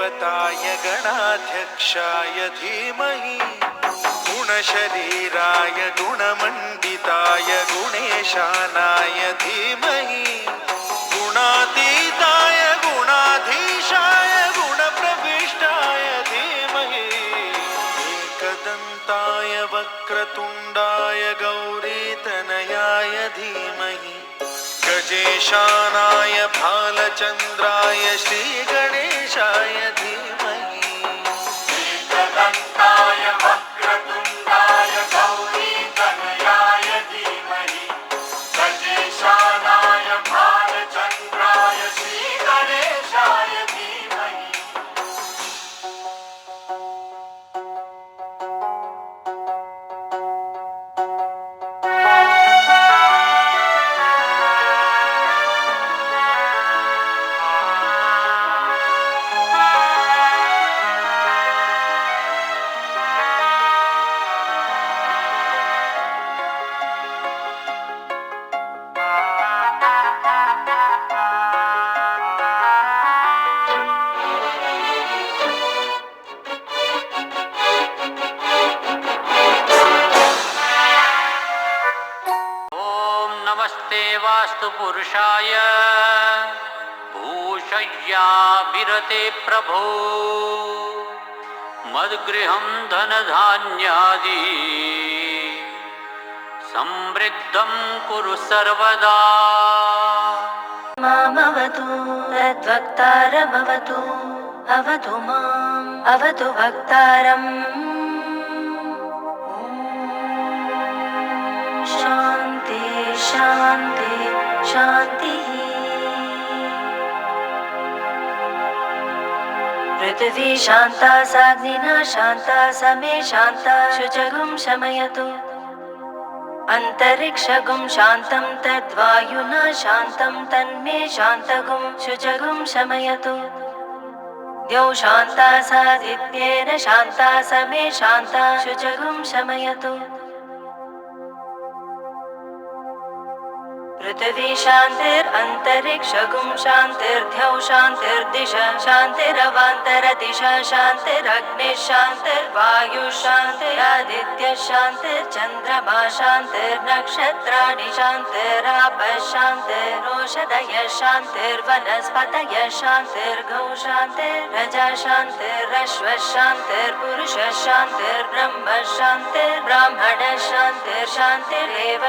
देवताय गणाध्यक्षाय धीमहि गुणशरीराय गुणमण्डिताय गुणेशानाय धीमहि गुणातीताय गुणाधीशाय गुणप्रविष्टाय धीमहि एकदन्ताय वक्रतुण्डाय गौरीतनयाय धीमहि गजेशानाय भालचन्द्राय श्रीगणेशाय धीमहि एकदन्ताय वक्रतुण्डाय गौरीतनयाय धीमहि गजेशानाय भालचन्द्राय श्रीगणेशाय धीमहि नमस्ते वास्तु पुरुषाय भूषय्या विरते प्रभो मद्गृहं धनधान्यादि समृद्धं कुरु सर्वदा मामवतु तद्वक्तारमवतु अवतु माम् अवतु वक्तारम् शान्ति शान्ति शान्तिः पृथिवी शान्ता साग्निना शान्ता समे शान्ता शुचगुं शमयतु अन्तरिक्षगुं शान्तं तद्वायुना शान्तं तन्मे शान्तगुं शुचगुं शमयतु द्यौ शान्ता सादित्येन शान्ता समे शान्ता शुचगुं शमयतु पृथिवी शान्तिरन्तरिक्षगुं शान्तिर्द्यौ शान्तिर्दिशा शान्तिरवान्तरदिशा शान्तिरग्निः शान्तिर्वायुः शान्तिरादित्यः शान्तिर्चन्द्रमा शान्तिर्नक्षत्राणि शान्तिरापः शान्तिरोषधयः शान्तिर्वनस्पतयः शान्तिर्गौ शान्तिर्प्रजा शान्तिरश्वः शान्तिर्पुरुषः शान्तिर्ब्रह्म शान्तिर्ब्राह्मणः शान्तिर्शान्तिरेव